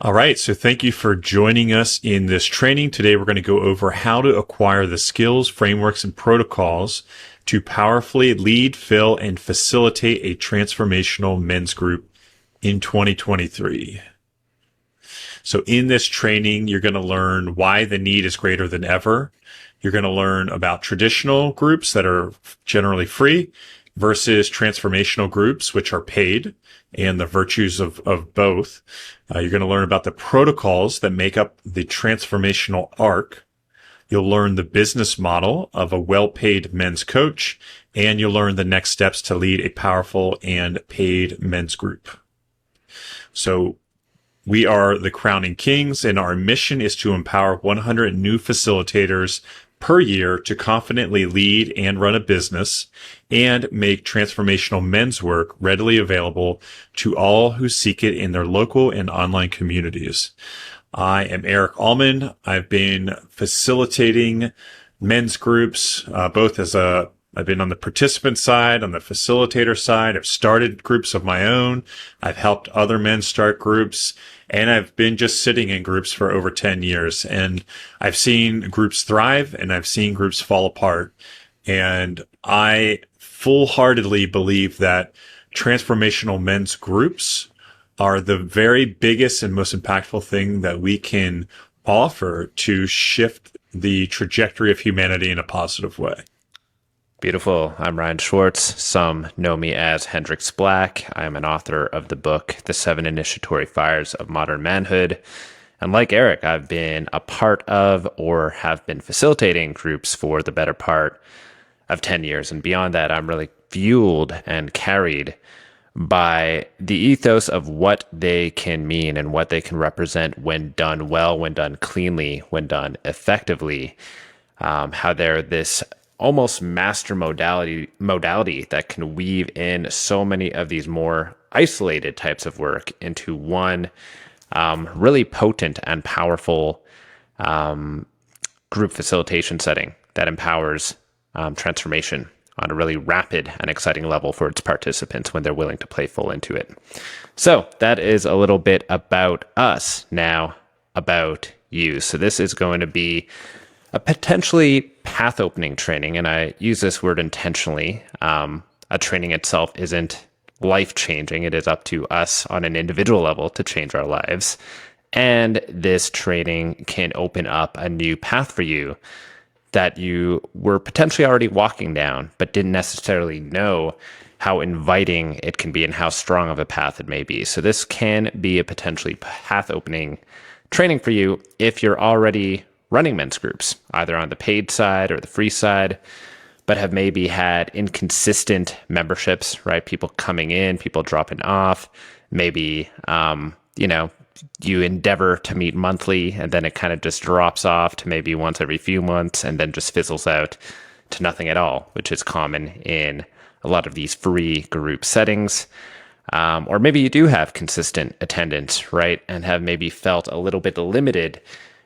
All right, so thank you for joining us in this training. Today we're going to go over how to acquire the skills, frameworks, and protocols to powerfully lead, fill, and facilitate a transformational men's group in 2023. So in this training, you're going to learn why the need is greater than ever. You're going to learn about traditional groups that are generally free versus transformational groups, which are paid, and the virtues of both. You're going to learn about the protocols that make up the transformational arc. You'll learn the business model of a well-paid men's coach, and you'll learn the next steps to lead a powerful and paid men's group. So we are the Crowning Kings, and our mission is to empower 100 new facilitators per year to confidently lead and run a business and make transformational men's work readily available to all who seek it in their local and online communities. I am Eric Aumen. I've been facilitating men's groups, I've been on the participant side, on the facilitator side. I've started groups of my own. I've helped other men start groups, and I've been just sitting in groups for over 10 years. And I've seen groups thrive and I've seen groups fall apart. And I full-heartedly believe that transformational men's groups are the very biggest and most impactful thing that we can offer to shift the trajectory of humanity in a positive way. Beautiful. I'm Ryan Schwartz. Some know me as Hendrix Black. I am an author of the book, The 7 Initiatory Fires of Modern Manhood. And like Eric, I've been a part of or have been facilitating groups for the better part of 10 years. And beyond that, I'm really fueled and carried by the ethos of what they can mean and what they can represent when done well, when done cleanly, when done effectively, how they're this almost master modality that can weave in so many of these more isolated types of work into one really potent and powerful group facilitation setting that empowers transformation on a really rapid and exciting level for its participants when they're willing to play full into it. So that is a little bit about us. Now about you. So this is going to be a potentially path-opening training, and I use this word intentionally. A training itself isn't life-changing. It is up to us on an individual level to change our lives. And this training can open up a new path for you that you were potentially already walking down, but didn't necessarily know how inviting it can be and how strong of a path it may be. So this can be a potentially path-opening training for you if you're already running men's groups, either on the paid side or the free side, but have maybe had inconsistent memberships, right? People coming in, people dropping off. Maybe, you endeavor to meet monthly and then it kind of just drops off to maybe once every few months and then just fizzles out to nothing at all, which is common in a lot of these free group settings. Or maybe you do have consistent attendance, right? And have maybe felt a little bit limited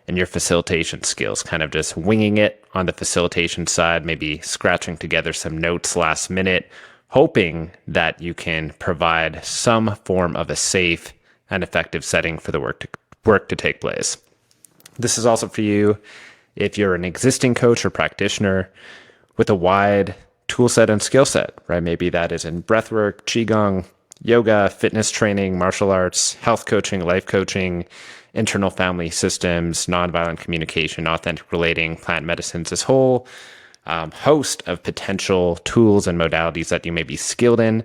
in your facilitation skills, kind of just winging it on the facilitation side, maybe scratching together some notes last minute, hoping that you can provide some form of a safe and effective setting for the work to take place. This is also for you if you're an existing coach or practitioner with a wide tool set and skill set, right? Maybe that is in breathwork, qigong, yoga, fitness training, martial arts, health coaching, life coaching, internal family systems, nonviolent communication, authentic relating, plant medicines, this whole host of potential tools and modalities that you may be skilled in.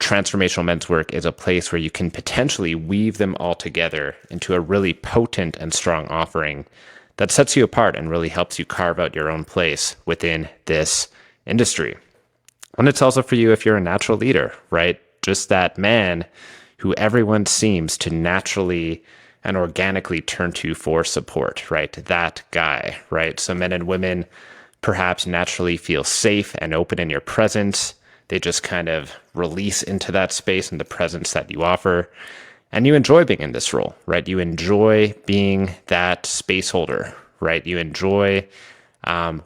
Transformational men's work is a place where you can potentially weave them all together into a really potent and strong offering that sets you apart and really helps you carve out your own place within this industry. And it's also for you if you're a natural leader, right? Just that man who everyone seems to naturally and organically turn to for support, right? That guy, right? So men and women perhaps naturally feel safe and open in your presence. They just kind of release into that space and the presence that you offer. And you enjoy being in this role, right? You enjoy being that space holder, right? You enjoy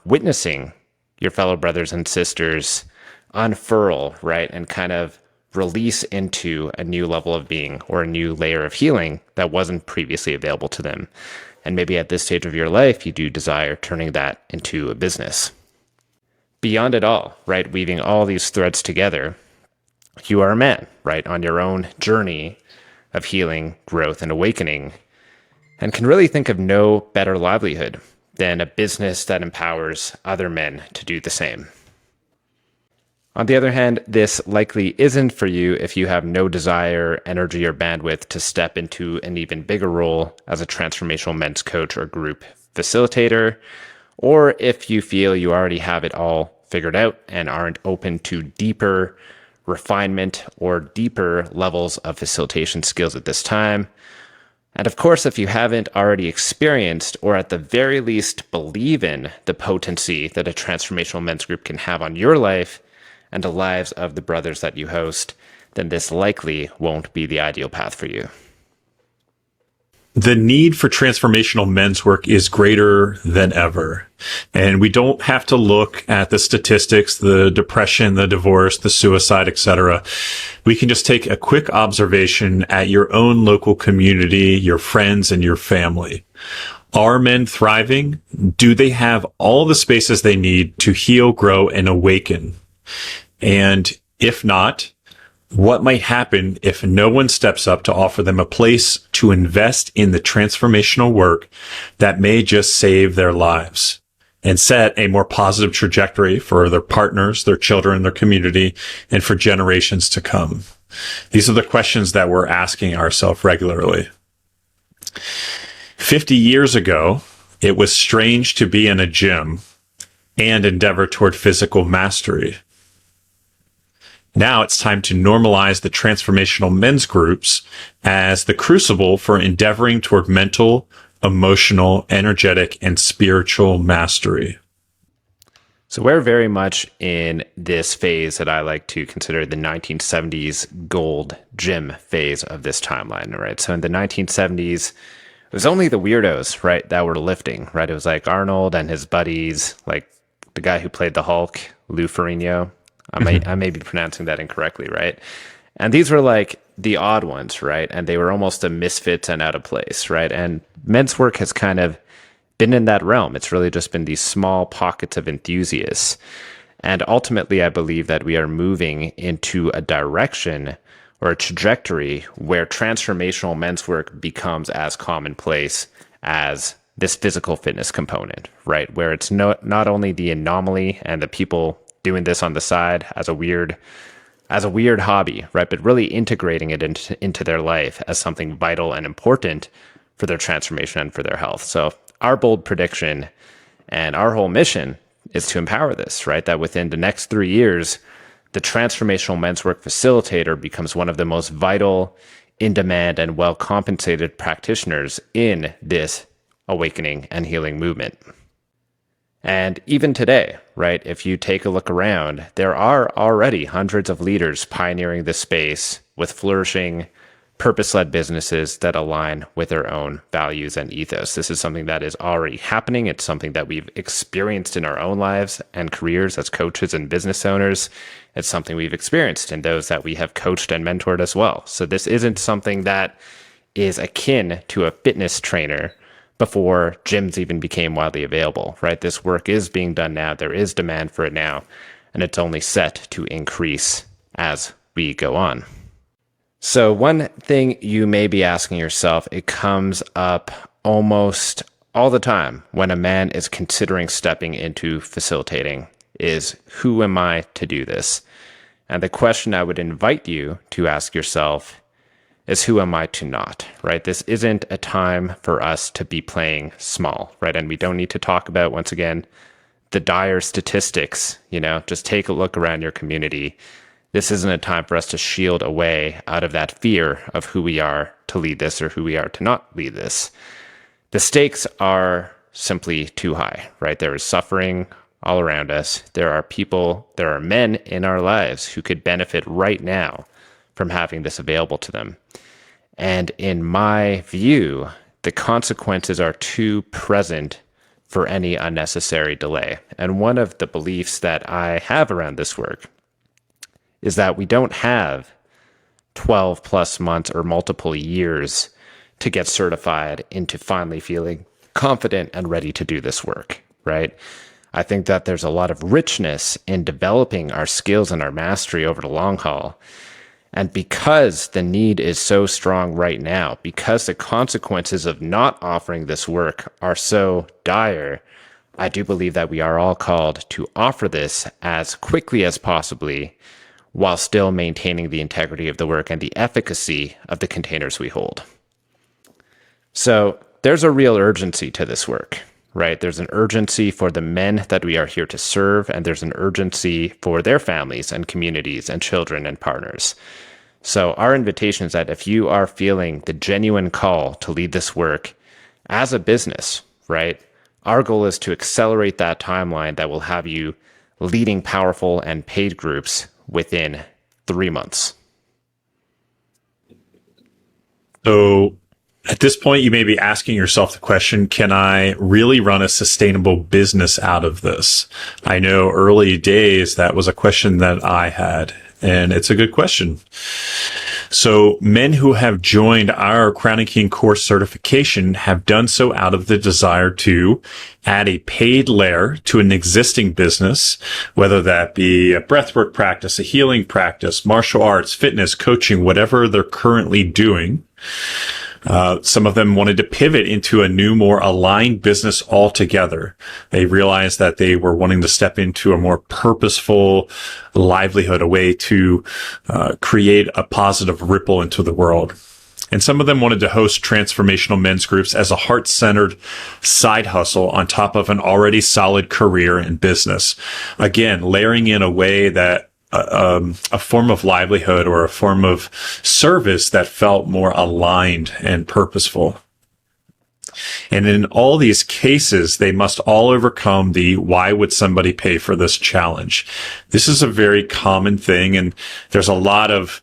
witnessing your fellow brothers and sisters unfurl, right? And kind of release into a new level of being or a new layer of healing that wasn't previously available to them. And maybe at this stage of your life, you do desire turning that into a business. Beyond it all, right, weaving all these threads together, you are a man, right, on your own journey of healing, growth, and awakening, and can really think of no better livelihood than a business that empowers other men to do the same. On the other hand, this likely isn't for you if you have no desire, energy, or bandwidth to step into an even bigger role as a transformational men's coach or group facilitator, or if you feel you already have it all figured out and aren't open to deeper refinement or deeper levels of facilitation skills at this time. And of course, if you haven't already experienced, or at the very least believe in the potency that a transformational men's group can have on your life and the lives of the brothers that you host, then this likely won't be the ideal path for you. The need for transformational men's work is greater than ever. And we don't have to look at the statistics, the depression, the divorce, the suicide, etc. We can just take a quick observation at your own local community, your friends, and your family. Are men thriving? Do they have all the spaces they need to heal, grow, and awaken? And if not, what might happen if no one steps up to offer them a place to invest in the transformational work that may just save their lives and set a more positive trajectory for their partners, their children, their community, and for generations to come? These are the questions that we're asking ourselves regularly. 50 years ago, it was strange to be in a gym and endeavor toward physical mastery. Now it's time to normalize the transformational men's groups as the crucible for endeavoring toward mental, emotional, energetic, and spiritual mastery. So we're very much in this phase that I like to consider the 1970s gold gym phase of this timeline, right? So in the 1970s, it was only the weirdos, right, that were lifting, right? It was like Arnold and his buddies, like the guy who played the Hulk, Lou Ferrigno. I may be pronouncing that incorrectly, right? And these were like the odd ones, right? And they were almost a misfits and out of place, right? And men's work has kind of been in that realm. It's really just been these small pockets of enthusiasts. And ultimately, I believe that we are moving into a direction or a trajectory where transformational men's work becomes as commonplace as this physical fitness component, right? Where it's not only the anomaly and the people doing this on the side as a weird hobby, right? But really integrating it into their life as something vital and important for their transformation and for their health. So our bold prediction and our whole mission is to empower this, right? That within the next 3 years, the transformational men's work facilitator becomes one of the most vital, in-demand, and well-compensated practitioners in this awakening and healing movement. And even today, right, if you take a look around, there are already hundreds of leaders pioneering this space with flourishing, purpose-led businesses that align with their own values and ethos. This is something that is already happening. It's something that we've experienced in our own lives and careers as coaches and business owners. It's something we've experienced in those that we have coached and mentored as well. So this isn't something that is akin to a fitness trainer before gyms even became widely available, right? This work is being done now. There is demand for it now, and it's only set to increase as we go on. So one thing you may be asking yourself, it comes up almost all the time when a man is considering stepping into facilitating, is who am I to do this? And the question I would invite you to ask yourself is who am I to not, right? This isn't a time for us to be playing small, right? And we don't need to talk about, once again, the dire statistics, just take a look around your community. This isn't a time for us to shield away out of that fear of who we are to lead this or who we are to not lead this. The stakes are simply too high, right? There is suffering all around us. There are men in our lives who could benefit right now from having this available to them. And in my view, the consequences are too present for any unnecessary delay. And one of the beliefs that I have around this work is that we don't have 12 plus months or multiple years to get certified into finally feeling confident and ready to do this work, right? I think that there's a lot of richness in developing our skills and our mastery over the long haul. And because the need is so strong right now, because the consequences of not offering this work are so dire, I do believe that we are all called to offer this as quickly as possibly while still maintaining the integrity of the work and the efficacy of the containers we hold. So there's a real urgency to this work, right? There's an urgency for the men that we are here to serve, and there's an urgency for their families and communities and children and partners. So our invitation is that if you are feeling the genuine call to lead this work as a business, right? Our goal is to accelerate that timeline that will have you leading powerful and paid groups within 3 months. So at this point, you may be asking yourself the question, can I really run a sustainable business out of this? I know early days that was a question that I had, and it's a good question. So men who have joined our Crown and King course certification have done so out of the desire to add a paid layer to an existing business, whether that be a breathwork practice, a healing practice, martial arts, fitness, coaching, whatever they're currently doing. Some of them wanted to pivot into a new, more aligned business altogether. They realized that they were wanting to step into a more purposeful livelihood, a way to create a positive ripple into the world. And some of them wanted to host transformational men's groups as a heart-centered side hustle on top of an already solid career in business. Again, layering in a way that a form of livelihood or a form of service that felt more aligned and purposeful. And in all these cases, they must all overcome the why would somebody pay for this challenge? This is a very common thing, and there's a lot of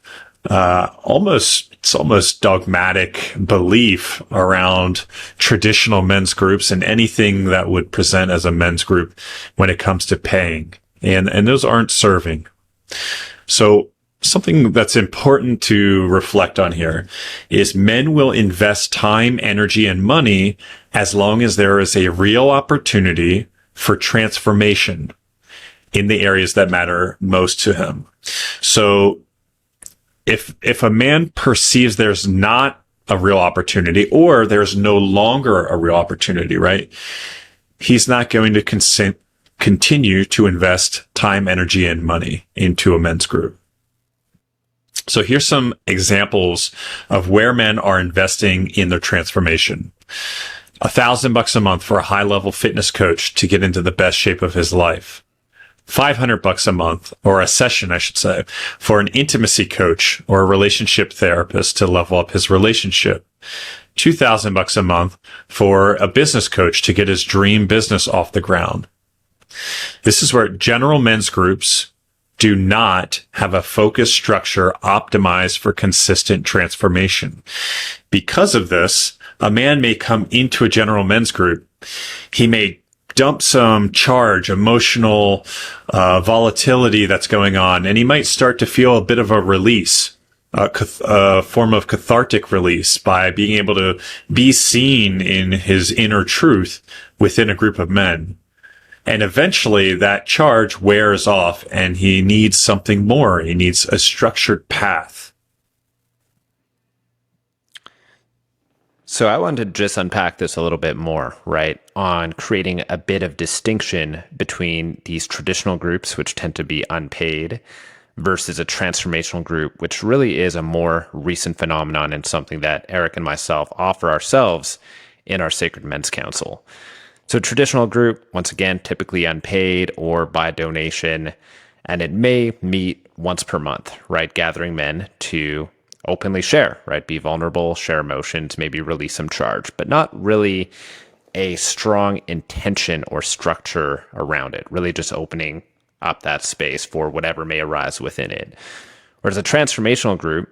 almost dogmatic belief around traditional men's groups and anything that would present as a men's group when it comes to paying. And those aren't serving. So something that's important to reflect on here is men will invest time, energy, and money as long as there is a real opportunity for transformation in the areas that matter most to him. So if a man perceives there's not a real opportunity, or there's no longer a real opportunity, right? He's not going to continue to invest time, energy, and money into a men's group. So here's some examples of where men are investing in their transformation. $1,000 a month for a high-level fitness coach to get into the best shape of his life. $500 a month, or a session, I should say, for an intimacy coach or a relationship therapist to level up his relationship. $2,000 a month for a business coach to get his dream business off the ground. This is where general men's groups do not have a focused structure optimized for consistent transformation. Because of this, a man may come into a general men's group. He may dump some charge, emotional volatility that's going on, and he might start to feel a bit of a release, a form of cathartic release by being able to be seen in his inner truth within a group of men. And eventually that charge wears off and he needs something more. He needs a structured path. So I wanted to just unpack this a little bit more, right, on creating a bit of distinction between these traditional groups, which tend to be unpaid, versus a transformational group, which really is a more recent phenomenon and something that Eric and myself offer ourselves in our Sacred Men's Council. So traditional group, once again, typically unpaid or by donation, and it may meet once per month, right? Gathering men to openly share, right? Be vulnerable, share emotions, maybe release some charge, but not really a strong intention or structure around it, really just opening up that space for whatever may arise within it. Whereas a transformational group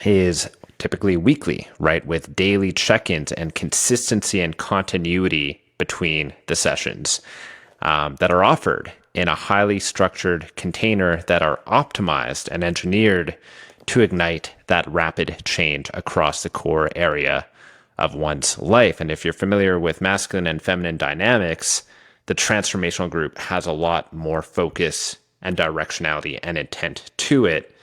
is typically weekly, right? With daily check-ins and consistency and continuity between the sessions that are offered in a highly structured container that are optimized and engineered to ignite that rapid change across the core area of one's life. And if you're familiar with masculine and feminine dynamics, the transformational group has a lot more focus and directionality and intent to it,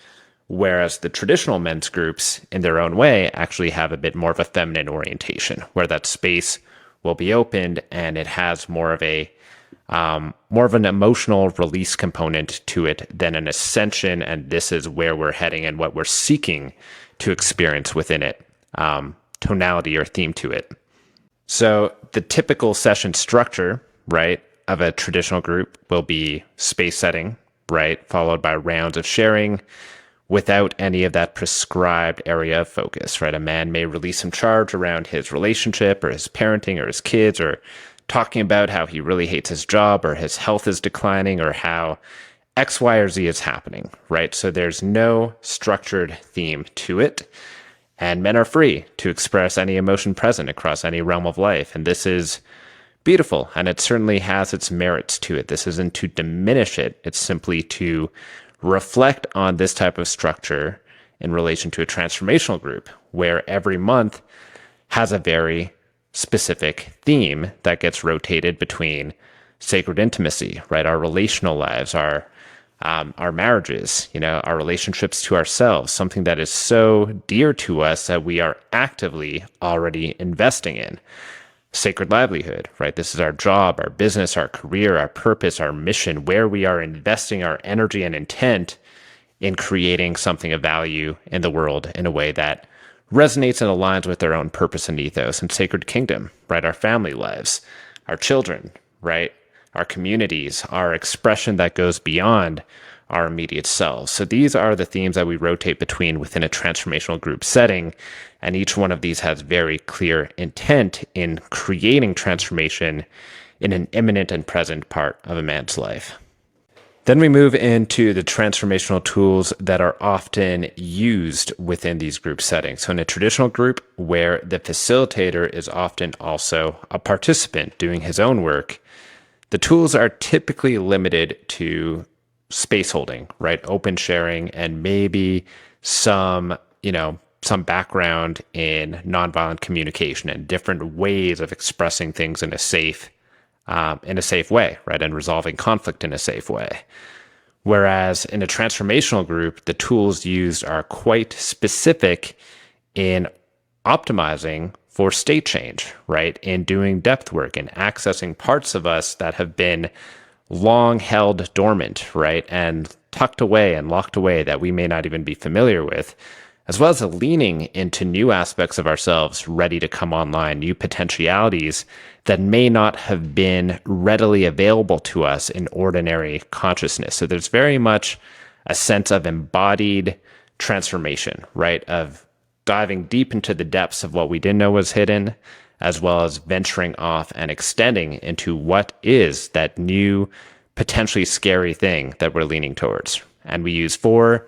whereas the traditional men's groups, in their own way, actually have a bit more of a feminine orientation, where that space will be opened and it has more of an emotional release component to it than an ascension. And this is where we're heading and what we're seeking to experience within it, tonality or theme to it. So the typical session structure, right, of a traditional group will be space setting, right, followed by rounds of sharing without any of that prescribed area of focus, right? A man may release some charge around his relationship or his parenting or his kids, or talking about how he really hates his job or his health is declining or how X, Y, or Z is happening, right? So there's no structured theme to it. And men are free to express any emotion present across any realm of life. And this is beautiful. And it certainly has its merits to it. This isn't to diminish it. It's simply to reflect on this type of structure in relation to a transformational group, where every month has a very specific theme that gets rotated between sacred intimacy, right? Our relational lives, our marriages, our relationships to ourselves, something that is so dear to us that we are actively already investing in. Sacred livelihood, right? This is our job, our business, our career, our purpose, our mission, where we are investing our energy and intent in creating something of value in the world in a way that resonates and aligns with our own purpose and ethos. And sacred kingdom, right? Our family lives, our children, right? Our communities, our expression that goes beyond our immediate selves. So these are the themes that we rotate between within a transformational group setting. And each one of these has very clear intent in creating transformation in an imminent and present part of a man's life. Then we move into the transformational tools that are often used within these group settings. So in a traditional group where the facilitator is often also a participant doing his own work, the tools are typically limited to space holding, right? Open sharing, and maybe some background in nonviolent communication and different ways of expressing things in a safe way, right? And resolving conflict in a safe way. Whereas in a transformational group, the tools used are quite specific in optimizing for state change, right? In doing depth work and accessing parts of us that have been long held dormant, right? And tucked away and locked away that we may not even be familiar with, as well as a leaning into new aspects of ourselves ready to come online, new potentialities that may not have been readily available to us in ordinary consciousness. So there's very much a sense of embodied transformation, right? Of diving deep into the depths of what we didn't know was hidden, as well as venturing off and extending into what is that new, potentially scary thing that we're leaning towards. And we use 4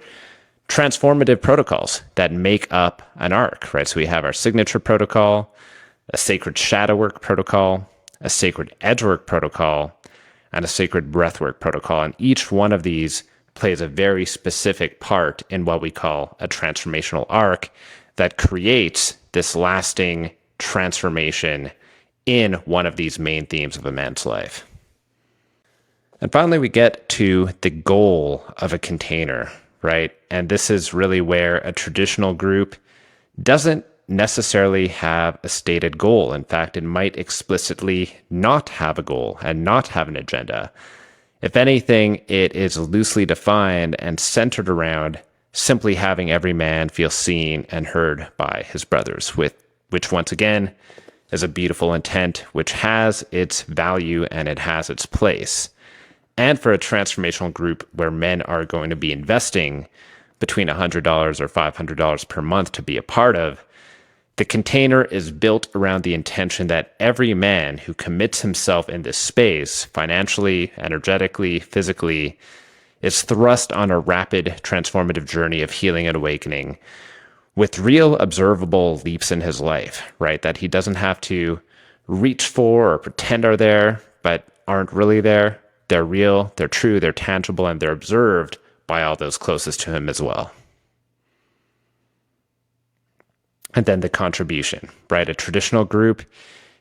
transformative protocols that make up an arc, right? So we have our signature protocol, a sacred shadow work protocol, a sacred edge work protocol, and a sacred breathwork protocol. And each one of these plays a very specific part in what we call a transformational arc that creates this lasting transformation in one of these main themes of a man's life. And finally, we get to the goal of a container, right? And this is really where a traditional group doesn't necessarily have a stated goal. In fact, it might explicitly not have a goal and not have an agenda. If anything, it is loosely defined and centered around simply having every man feel seen and heard by his brothers, which once again is a beautiful intent, which has its value and it has its place. And for a transformational group where men are going to be investing between $100 or $500 per month to be a part of, the container is built around the intention that every man who commits himself in this space, financially, energetically, physically, is thrust on a rapid transformative journey of healing and awakening with real observable leaps in his life, right? That he doesn't have to reach for or pretend are there, but aren't really there. They're real, they're true, they're tangible, and they're observed by all those closest to him as well. And then the contribution, right? A traditional group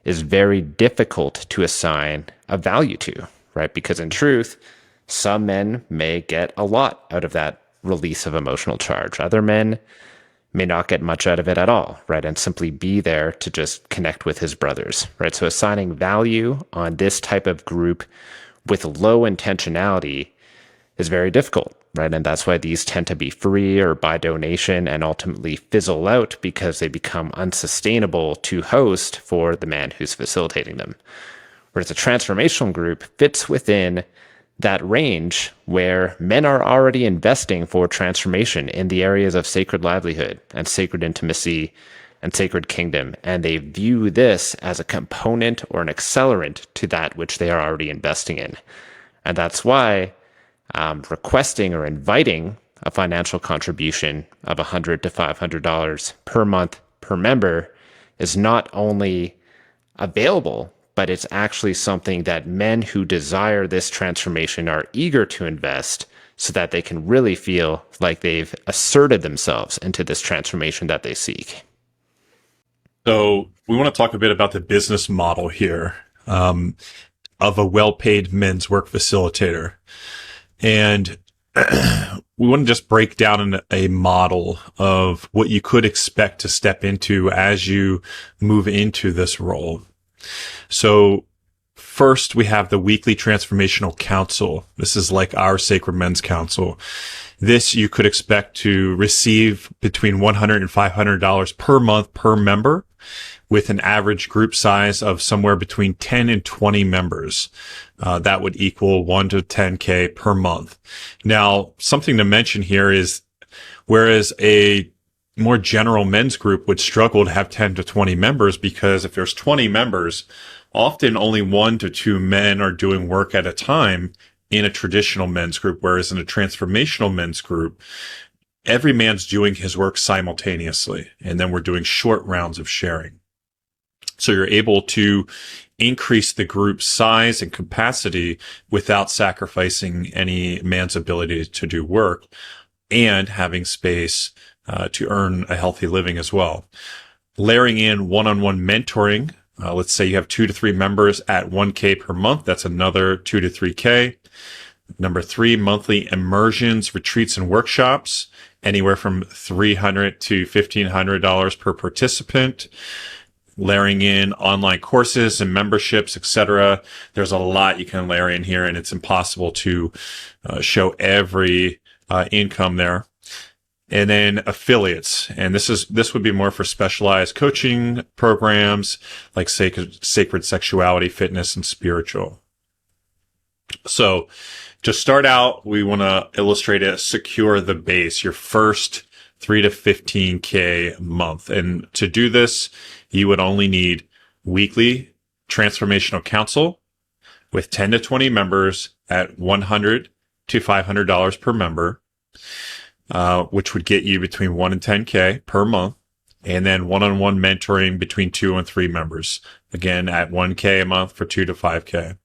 is very difficult to assign a value to, right? Because in truth, some men may get a lot out of that release of emotional charge. Other men may not get much out of it at all, right? And simply be there to just connect with his brothers, right? So assigning value on this type of group with low intentionality is very difficult, right? And that's why these tend to be free or by donation and ultimately fizzle out because they become unsustainable to host for the man who's facilitating them. Whereas a transformational group fits within that range where men are already investing for transformation in the areas of sacred livelihood and sacred intimacy and sacred kingdom. And they view this as a component or an accelerant to that which they are already investing in. And that's why requesting or inviting a financial contribution of $100 to $500 per month per member is not only available, but it's actually something that men who desire this transformation are eager to invest so that they can really feel like they've asserted themselves into this transformation that they seek. So we want to talk a bit about the business model here of a well-paid men's work facilitator. And we want to just break down a model of what you could expect to step into as you move into this role. So first, we have the weekly transformational council. This is like our Sacred Men's Council. This you could expect to receive between $100 and $500 per month per member, with an average group size of somewhere between 10 and 20 members. That would equal 1 to 10K per month. Now, something to mention here is, whereas a more general men's group would struggle to have 10 to 20 members, because if there's 20 members, often only 1 to 2 men are doing work at a time in a traditional men's group, whereas in a transformational men's group, every man's doing his work simultaneously, and then we're doing short rounds of sharing. So you're able to increase the group size and capacity without sacrificing any man's ability to do work, and having space to earn a healthy living as well. Layering in one-on-one mentoring. Let's say you have 2 to 3 members at 1K per month. That's another 2 to 3K. Number 3, monthly immersions, retreats, and workshops, anywhere from $300 to $1,500 per participant. Layering in online courses and memberships, etc. There's a lot you can layer in here, and it's impossible to show every income there. And then affiliates, and this would be more for specialized coaching programs like sacred sexuality, fitness, and spiritual. So to start out, we want to illustrate a secure the base, your first 3 to 15K a month. And to do this, you would only need weekly transformational counsel with 10 to 20 members at $100 to $500 per member, which would get you between 1 and 10K per month. And then one-on-one mentoring between 2 and 3 members, again at 1K a month for 2 to 5K.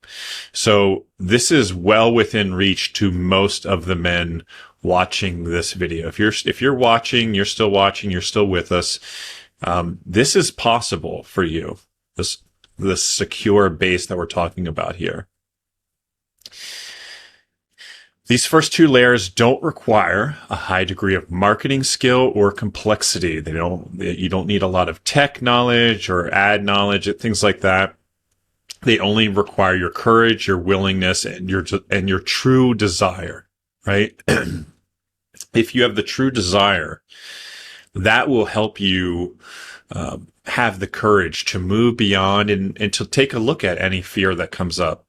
So this is well within reach to most of the men watching this video. If you're watching, you're still with us. This is possible for you. This secure base that we're talking about here. These first 2 layers don't require a high degree of marketing skill or complexity. You don't need a lot of tech knowledge or ad knowledge, things like that. They only require your courage, your willingness, and your true desire, right? If you have the true desire, that will help you have the courage to move beyond and to take a look at any fear that comes up.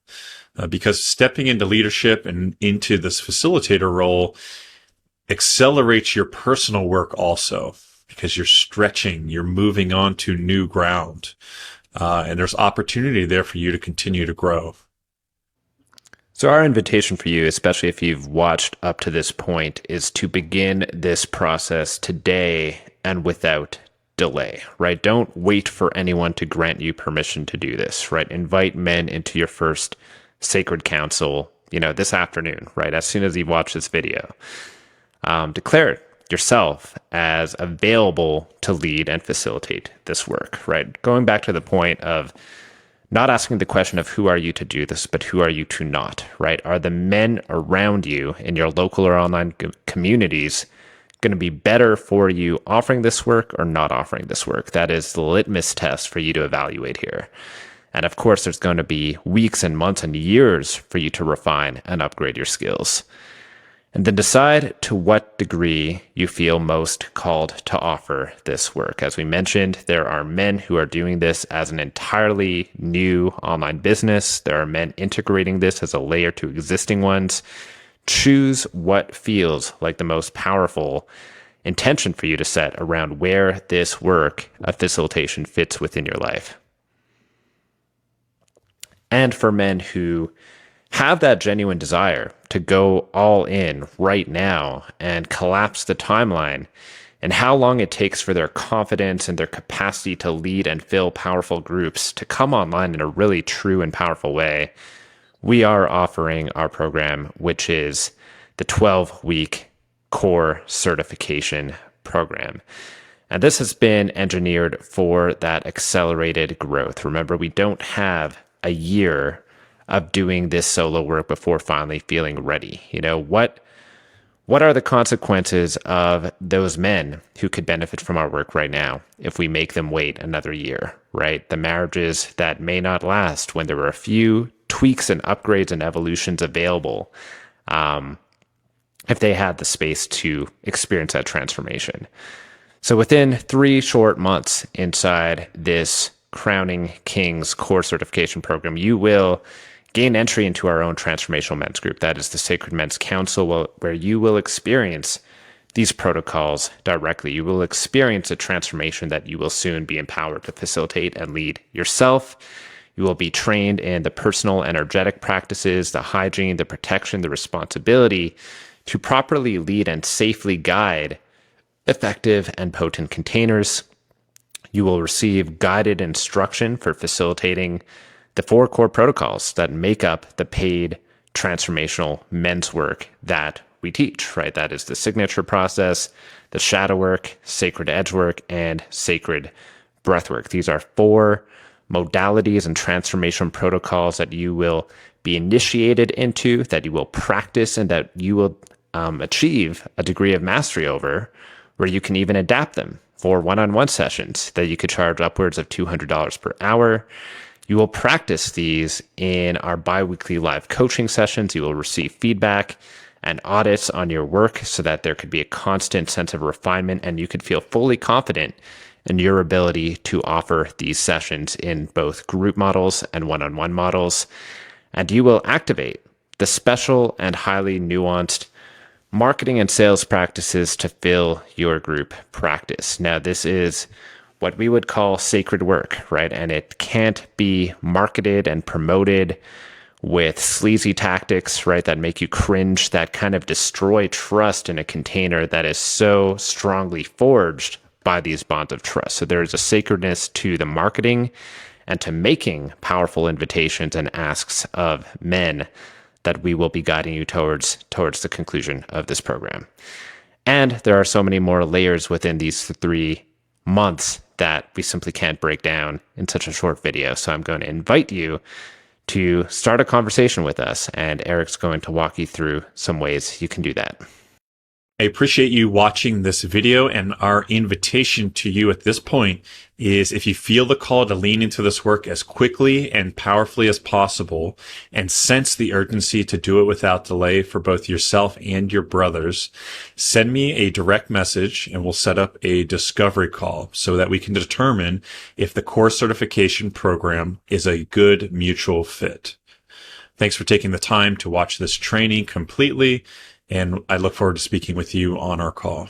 Because stepping into leadership and into this facilitator role accelerates your personal work also, because you're stretching, you're moving on to new ground, and there's opportunity there for you to continue to grow. So our invitation for you, especially if you've watched up to this point, is to begin this process today and without delay, right? Don't wait for anyone to grant you permission to do this, right? Invite men into your first sacred council, this afternoon, right? As soon as you watch this video, declare it yourself as available to lead and facilitate this work, right? Going back to the point of not asking the question of who are you to do this, but who are you to not, right? Are the men around you in your local or online communities going to be better for you offering this work or not offering this work? That is the litmus test for you to evaluate here. And of course, there's going to be weeks and months and years for you to refine and upgrade your skills. And then decide to what degree you feel most called to offer this work. As we mentioned, there are men who are doing this as an entirely new online business. There are men integrating this as a layer to existing ones. Choose what feels like the most powerful intention for you to set around where this work of facilitation fits within your life. And for men who have that genuine desire to go all in right now and collapse the timeline and how long it takes for their confidence and their capacity to lead and fill powerful groups to come online in a really true and powerful way, we are offering our program, which is the 12-week core certification program. And this has been engineered for that accelerated growth. Remember, we don't have a year of doing this solo work before finally feeling ready. You know, what are the consequences of those men who could benefit from our work right now if we make them wait another year, right? The marriages that may not last when there were a few tweaks and upgrades and evolutions available, if they had the space to experience that transformation. So within 3 short months inside this Crowning Kings core certification program, you will gain entry into our own transformational men's group. That is the Sacred Men's Council, where you will experience these protocols directly. You will experience a transformation that you will soon be empowered to facilitate and lead yourself. You will be trained in the personal energetic practices, the hygiene, the protection, the responsibility to properly lead and safely guide effective and potent containers. You will receive guided instruction for facilitating the 4 core protocols that make up the paid transformational men's work that we teach, right? That is the signature process, the shadow work, sacred edge work, and sacred breath work. These are 4 modalities and transformation protocols that you will be initiated into, that you will practice, and that you will achieve a degree of mastery over, where you can even adapt them for one-on-one sessions that you could charge upwards of $200 per hour. You will practice these in our bi-weekly live coaching sessions. You will receive feedback and audits on your work so that there could be a constant sense of refinement and you could feel fully confident in your ability to offer these sessions in both group models and one-on-one models. And you will activate the special and highly nuanced marketing and sales practices to fill your group practice. Now, this is what we would call sacred work, right? And it can't be marketed and promoted with sleazy tactics, right? That make you cringe, that kind of destroy trust in a container that is so strongly forged by these bonds of trust. So there is a sacredness to the marketing and to making powerful invitations and asks of men that we will be guiding you towards the conclusion of this program. And there are so many more layers within these 3 months that we simply can't break down in such a short video. So I'm going to invite you to start a conversation with us, and Eric's going to walk you through some ways you can do that. I appreciate you watching this video, and our invitation to you at this point is, if you feel the call to lean into this work as quickly and powerfully as possible and sense the urgency to do it without delay for both yourself and your brothers, send me a direct message and we'll set up a discovery call so that we can determine if the core certification program is a good mutual fit. Thanks for taking the time to watch this training completely, and I look forward to speaking with you on our call.